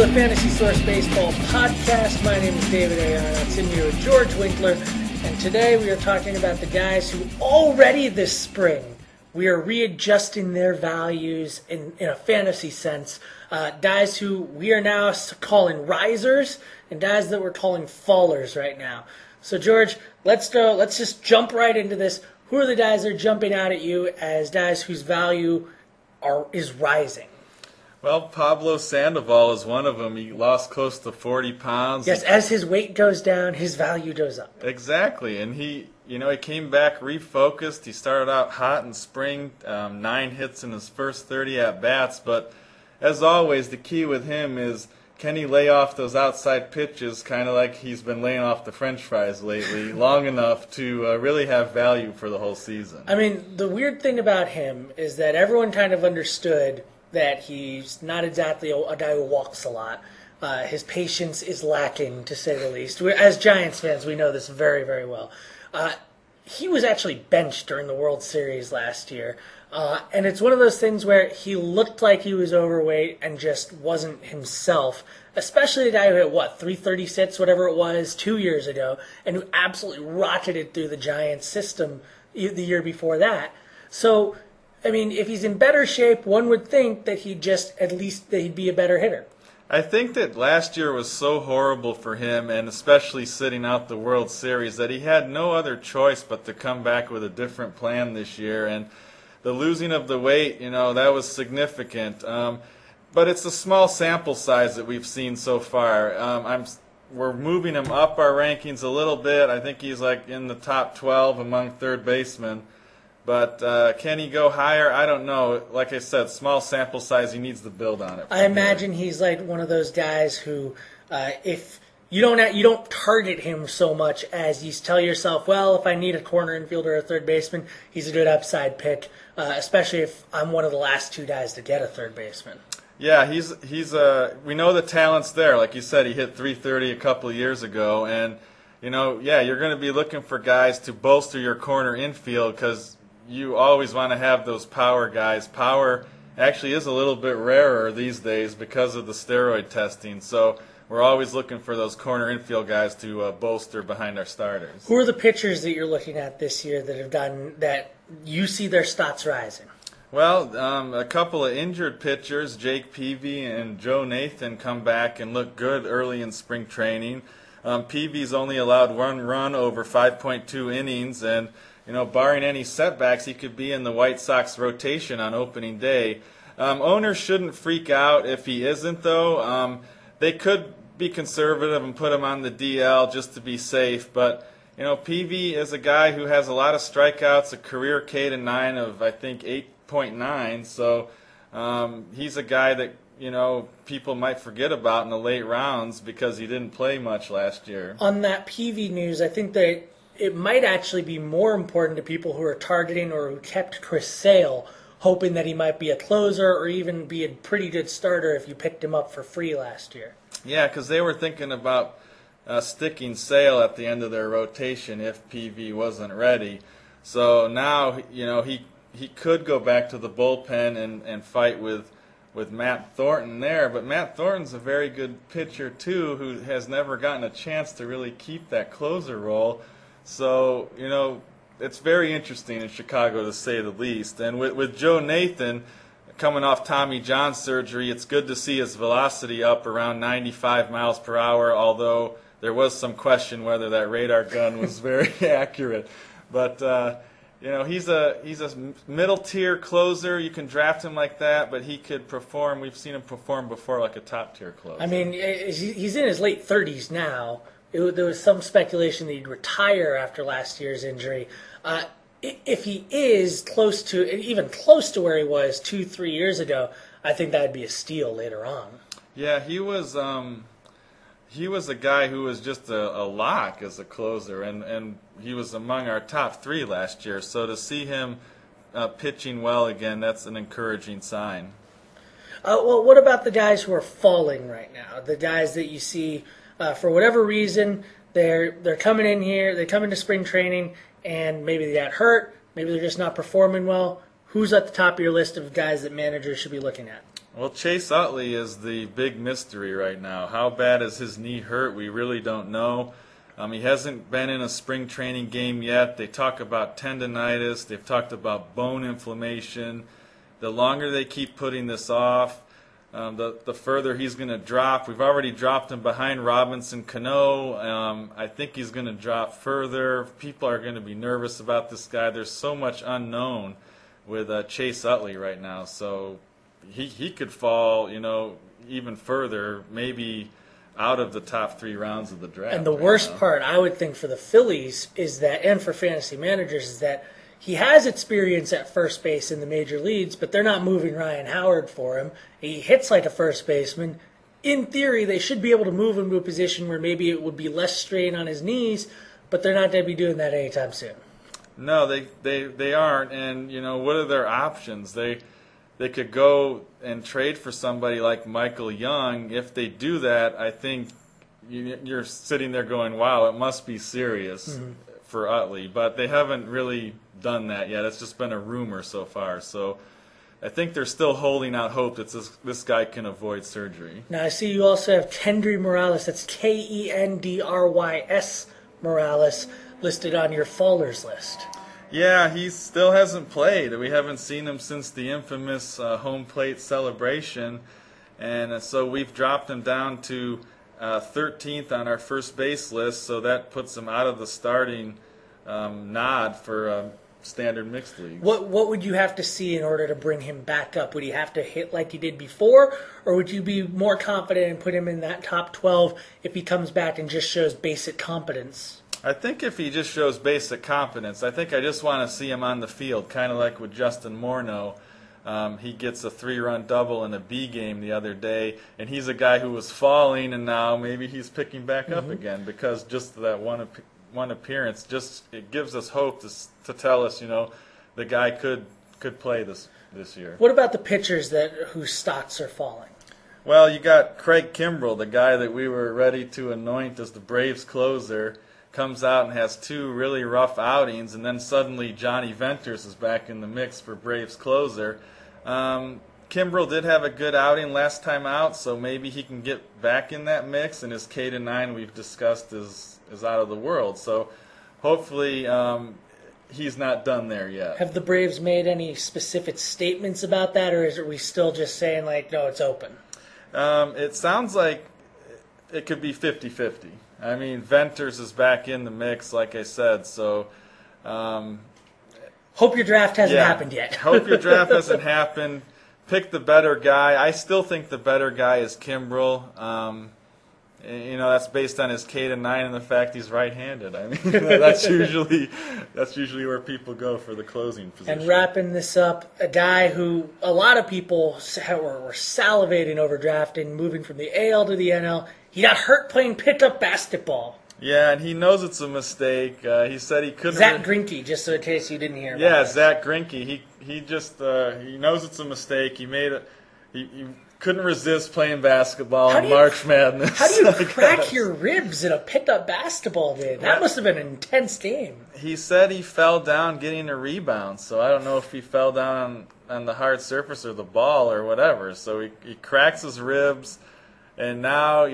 the Fantasy Source Baseball Podcast. My name is David A. Arnott. I'm here with George Winkler. And today we are talking about the guys who already this spring we are readjusting their values in a fantasy sense. Guys who we are now calling risers and guys that we're calling fallers right now. So George, let's just jump right into this. Who are the guys that are jumping out at you as guys whose value is rising? Well, Pablo Sandoval is one of them. He lost close to 40 pounds. Yes, as his weight goes down, his value goes up. Exactly, and he came back refocused. He started out hot in spring, 9 hits in his first 30 at-bats, but as always, the key with him is, can he lay off those outside pitches, kind of like he's been laying off the French fries lately, long enough to really have value for the whole season? I mean, the weird thing about him is that everyone kind of understood that he's not exactly a guy who walks a lot. His patience is lacking, to say the least. As Giants fans, we know this very, very well. He was actually benched during the World Series last year. And it's one of those things where he looked like he was overweight and just wasn't himself, especially the guy who hit, 336, whatever it was, 2 years ago, and who absolutely rocketed through the Giants system the year before that. So, I mean, if he's in better shape, one would think that he'd be a better hitter. I think that last year was so horrible for him, and especially sitting out the World Series, that he had no other choice but to come back with a different plan this year. And the losing of the weight, that was significant. But it's a small sample size that we've seen so far. We're moving him up our rankings a little bit. I think he's like in the top 12 among third basemen. But can he go higher? I don't know. Like I said, small sample size. He needs to build on it. I imagine he's like one of those guys who, if you don't target him so much as you tell yourself, well, if I need a corner infielder or a third baseman, he's a good upside pick. Especially if I'm one of the last two guys to get a third baseman. Yeah, we know the talent's there. Like you said, he hit 330 a couple of years ago, and you're going to be looking for guys to bolster your corner infield because you always want to have those power guys. Power actually is a little bit rarer these days because of the steroid testing. So we're always looking for those corner infield guys to bolster behind our starters. Who are the pitchers that you're looking at this year that you see their stats rising? Well, a couple of injured pitchers, Jake Peavy and Joe Nathan, come back and look good early in spring training. Peavy's only allowed one run over 5.2 innings, and barring any setbacks, he could be in the White Sox rotation on opening day. Owners shouldn't freak out if he isn't, though. They could be conservative and put him on the DL just to be safe. But, Peavy is a guy who has a lot of strikeouts, a career K-9 of, I think, 8.9. So he's a guy that, people might forget about in the late rounds because he didn't play much last year. On that Peavy news, I think that it might actually be more important to people who are targeting or who kept Chris Sale, hoping that he might be a closer or even be a pretty good starter if you picked him up for free last year. Yeah, because they were thinking about sticking Sale at the end of their rotation if PV wasn't ready. So now, he could go back to the bullpen and fight with Matt Thornton there. But Matt Thornton's a very good pitcher, too, who has never gotten a chance to really keep that closer role. So, it's very interesting in Chicago, to say the least. And with Joe Nathan coming off Tommy John surgery, it's good to see his velocity up around 95 miles per hour, although there was some question whether that radar gun was very accurate. But, he's a middle-tier closer. You can draft him like that, but he could perform. We've seen him perform before like a top-tier closer. I mean, he's in his late 30s now. There was some speculation that he'd retire after last year's injury. If he is even close to where he was 2-3 years ago, I think that would be a steal later on. Yeah, he was a guy who was just a lock as a closer, and he was among our top 3 last year. So to see him pitching well again, that's an encouraging sign. Well, what about the guys who are falling right now? The guys that you see, for whatever reason, they're coming in here, they come into spring training, and maybe they got hurt, maybe they're just not performing well. Who's at the top of your list of guys that managers should be looking at? Well, Chase Utley is the big mystery right now. How bad is his knee hurt? We really don't know. He hasn't been in a spring training game yet. They talk about tendonitis. They've talked about bone inflammation. The longer they keep putting this off, the further he's going to drop. We've already dropped him behind Robinson Cano. I think he's going to drop further. People are going to be nervous about this guy. There's so much unknown with Chase Utley right now. So he could fall, even further, maybe out of the top 3 rounds of the draft. And the worst part, I would think, for the Phillies is that, and for fantasy managers, is that he has experience at first base in the major leagues, but they're not moving Ryan Howard for him. He hits like a first baseman. In theory, they should be able to move him to a position where maybe it would be less strain on his knees, but they're not going to be doing that anytime soon. No, they aren't. And, what are their options? They could go and trade for somebody like Michael Young. If they do that, I think you're sitting there going, wow, it must be serious for Utley. But they haven't really done that yet. It's just been a rumor so far. So I think they're still holding out hope that this guy can avoid surgery. Now, I see you also have Kendry Morales. That's Kendrys Morales listed on your fallers list. Yeah, he still hasn't played. We haven't seen him since the infamous home plate celebration. And so we've dropped him down to 13th on our first base list. So that puts him out of the starting nod for standard mixed leagues. What would you have to see in order to bring him back up? Would he have to hit like he did before, or would you be more confident and put him in that top 12 if he comes back and just shows basic competence? I think if he just shows basic competence, I think I just want to see him on the field, kind of like with Justin Morneau. He gets a 3-run double in a B game the other day, and he's a guy who was falling, and now maybe he's picking back up again because just that one appearance, just it gives us hope to tell us, the guy could play this year. What about the pitchers whose stocks are falling? Well, you got Craig Kimbrell, the guy that we were ready to anoint as the Braves closer, comes out and has 2 really rough outings, and then suddenly Johnny Venters is back in the mix for Braves closer. Kimbrell did have a good outing last time out, so maybe he can get back in that mix, and his K-9 we've discussed is out of the world. So hopefully he's not done there yet. Have the Braves made any specific statements about that, or are we still just saying, no, it's open? It sounds like it could be 50-50. I mean, Venters is back in the mix, like I said, so... hope your draft hasn't happened yet. Hope your draft hasn't happened. Pick the better guy. I still think the better guy is Kimbrell. That's based on his K-9 and the fact he's right-handed. I mean, that's usually where people go for the closing position. And wrapping this up, a guy who a lot of people were salivating over drafting, moving from the AL to the NL. He got hurt playing pickup basketball. Yeah, and he knows it's a mistake. He said he couldn't. Zach Greinke, just in case you didn't hear about Yeah, this. Zach Greinke. He just he knows it's a mistake. He made it. He couldn't resist playing basketball in March Madness. How do you crack your ribs in a pickup basketball game? That must have been an intense game. He said he fell down getting a rebound, so I don't know if he fell down on the hard surface or the ball or whatever. So he cracks his ribs, and now,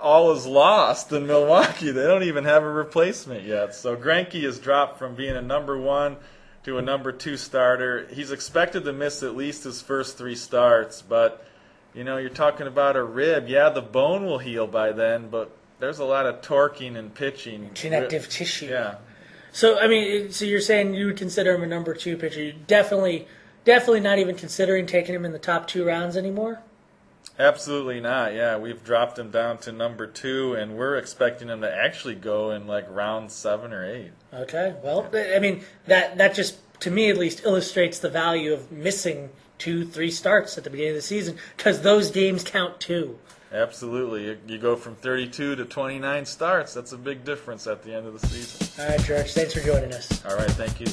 all is lost in Milwaukee. They don't even have a replacement yet. So Greinke has dropped from being a number 1 to a number 2 starter. He's expected to miss at least his first 3 starts, but you're talking about a rib. Yeah, the bone will heal by then, but there's a lot of torquing and pitching. Connective tissue. Yeah. So you're saying you would consider him a number 2 pitcher? You definitely not even considering taking him in the top 2 rounds anymore? Absolutely not. Yeah, we've dropped him down to number 2, and we're expecting him to actually go in round 7 or 8. Okay. Well, I mean that just, to me at least, illustrates the value of missing 2-3 starts at the beginning of the season, because those games count too. Absolutely. You go from 32 to 29 starts. That's a big difference at the end of the season. All right, George. Thanks for joining us. All right. Thank you.